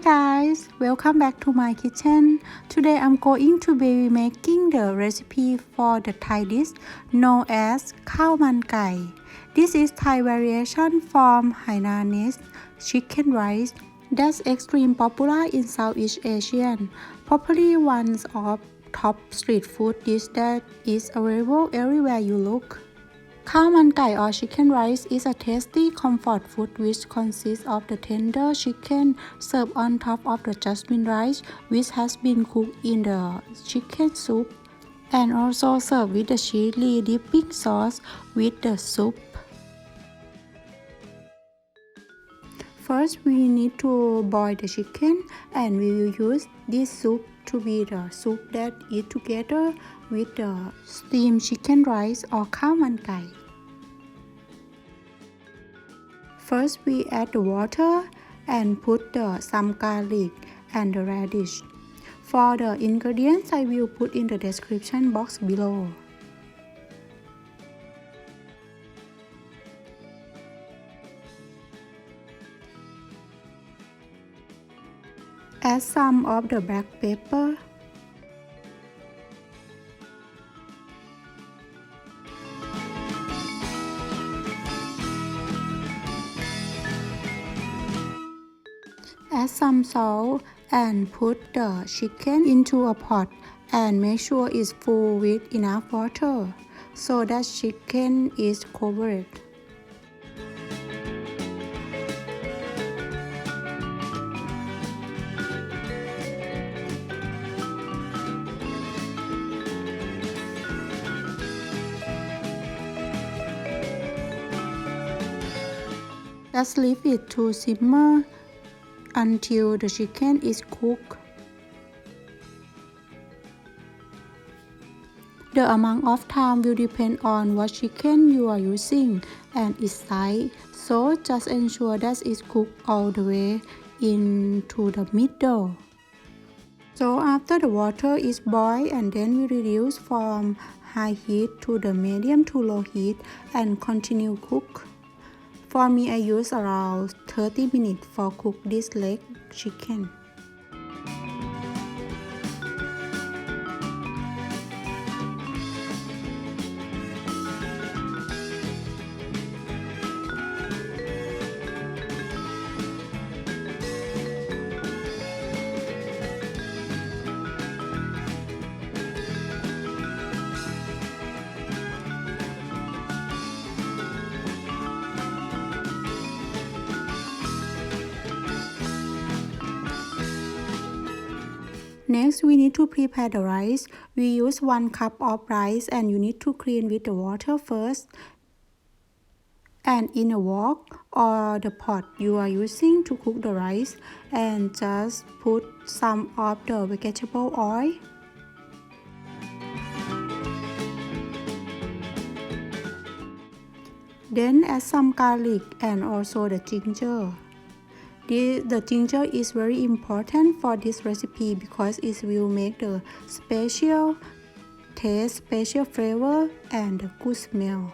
guys, welcome back to my kitchen. Today I'm going to be making the recipe for the Thai dish known as Khao Mun Gai. This is Thai variation from Hainanese chicken rice that's extremely popular in Southeast Asia. Probably one of top street food dish that is available everywhere you look. Khao Man Gai or chicken rice is a tasty comfort food which consists of the tender chicken served on top of the jasmine rice which has been cooked in the chicken soup and also served with the chili dipping sauce with the soup. First, we need to boil the chicken and we will use this soup to be the soup that eat together with the steamed chicken rice or Khao Man Gai. First, we add the water and put some garlic and the radish. For the ingredients, I will put in the description box below. Add some of the black pepper. Add some salt and put the chicken into a pot and make sure it's full with enough water so that chicken is covered. Just leave it to simmer until the chicken is cooked. The amount of time will depend on what chicken you are using and its size, so just ensure that it's cooked all the way into the middle. So after the water is boiled, and then we reduce from high heat to the medium to low heat and continue cook. For me, I use around 30 minutes for cook this leg chicken. Next, we need to prepare the rice. We use 1 cup of rice and you need to clean with the water first. And in a wok or the pot you are using to cook the rice, and just put some of the vegetable oil. Then add some garlic and also the ginger. The ginger is very important for this recipe because it will make the special taste, special flavor and the good smell.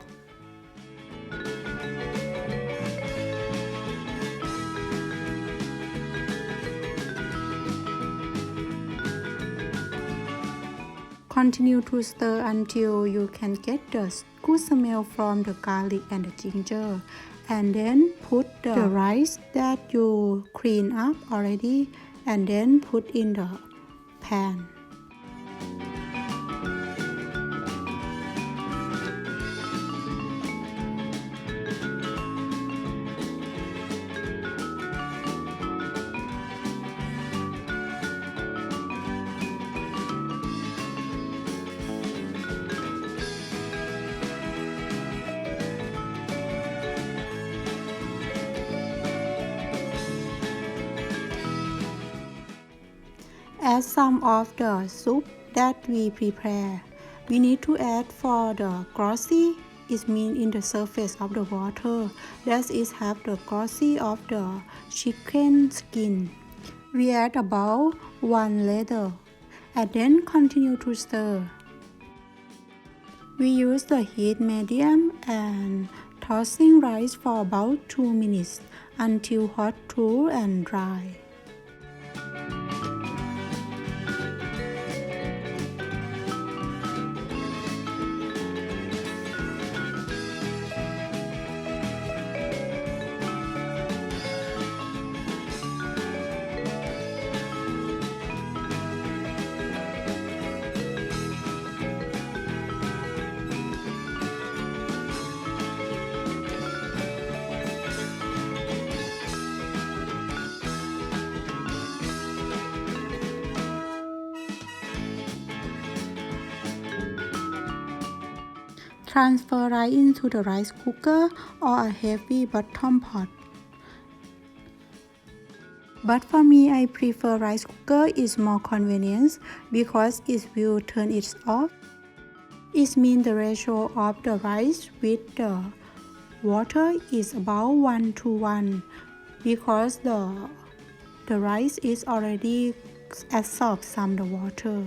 Continue to stir until you can get the good smell from the garlic and the ginger. And then put the rice that you clean up already and then put in the pan. Add some of the soup that we prepare. We need to add for the glossy, it means in the surface of the water, that is have the glossy of the chicken skin. We add about 1 ladle and then continue to stir. We use the heat medium and tossing rice for about 2 minutes until hot, cool and dry. Transfer rice into the rice cooker or a heavy bottom pot. But for me, I prefer rice cooker. It's more convenient because it will turn it off. It means the ratio of the rice with the water is about 1:1 because the rice is already absorbed some the water.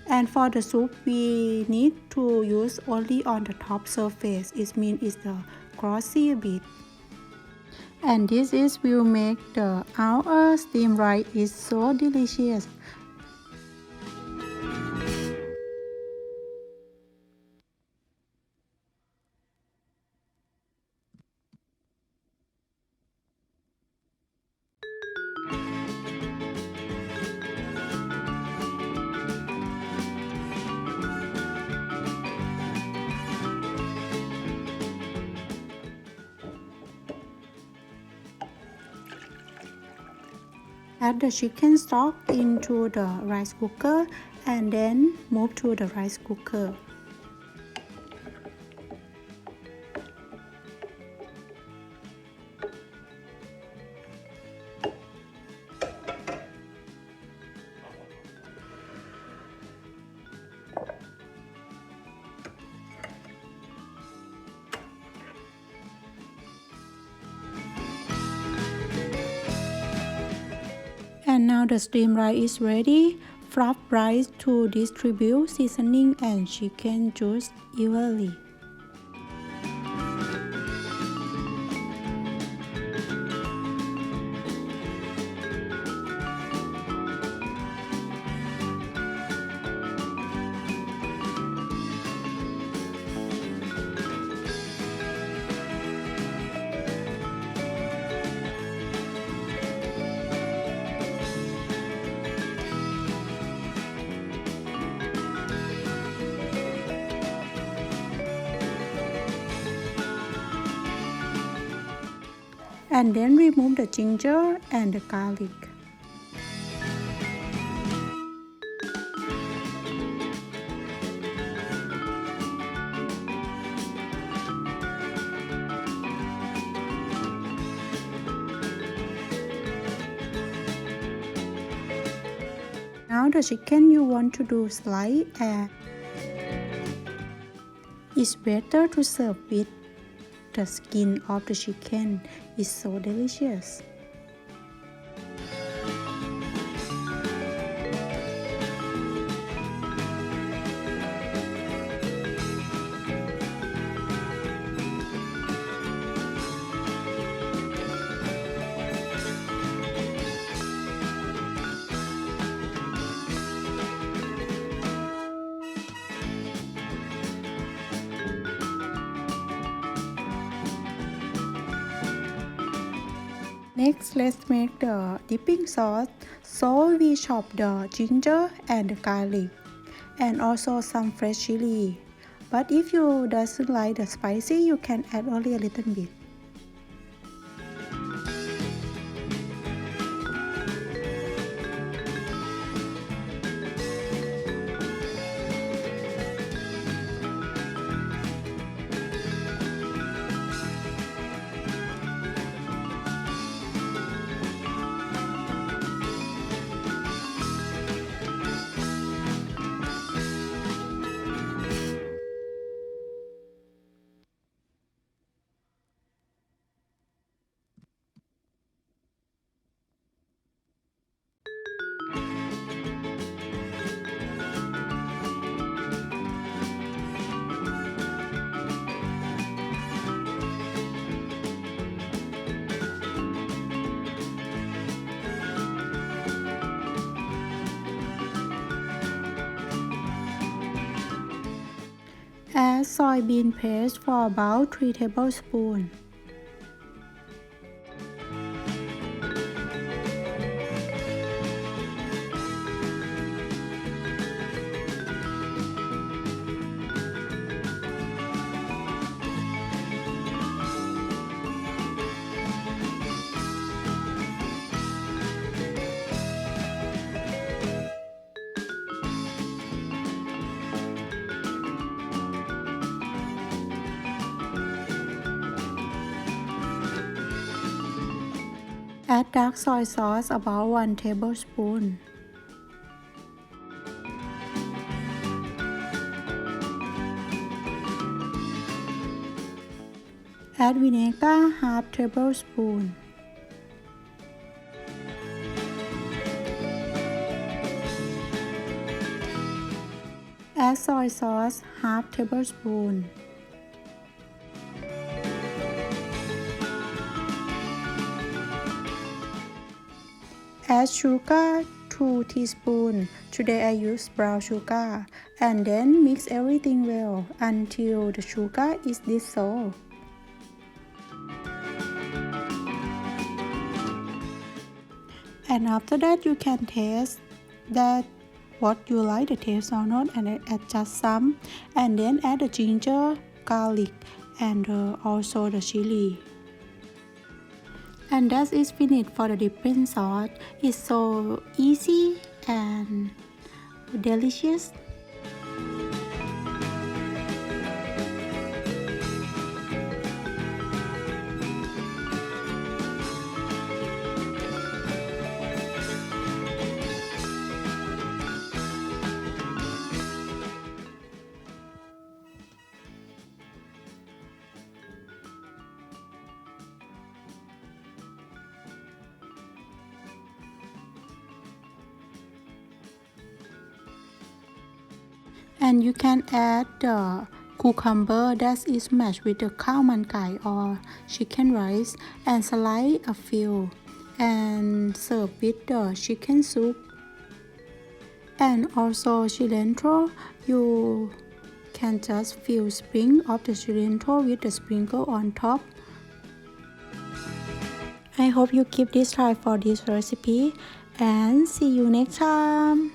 And for the soup, we need to use only on the top surface. It means it's the glossy bit. And this is will make our steamed rice is so delicious. Add the chicken stock into the rice cooker and then move to the rice cooker. And now the steamed rice is ready. Flop rice to distribute seasoning and chicken juice evenly. And then remove the ginger and the garlic. Now the chicken you want to do slice and it's better to serve with the skin of the chicken. Is so delicious. Next, let's make the dipping sauce. So we chop the ginger and the garlic and also some fresh chili. But if you doesn't like the spicy, you can add only a little bit. Add soybean paste for about 3 tablespoons. Add dark soy sauce about 1 tablespoon. Add vinegar half tablespoon. Add soy sauce half tablespoon. Add sugar 2 teaspoons. Today I use brown sugar. And then mix everything well until the sugar is dissolved. And after that you can taste that what you like the taste or not, and adjust some, and then add the ginger, garlic, and also the chili. And that is finished for the dipping sauce. It's so easy and delicious. And you can add the cucumber that is mashed with the khao mun gai or chicken rice and slice a few and serve with the chicken soup. And also cilantro, you can just fill spring of the cilantro with the sprinkle on top. I hope you give this try for this recipe and see you next time.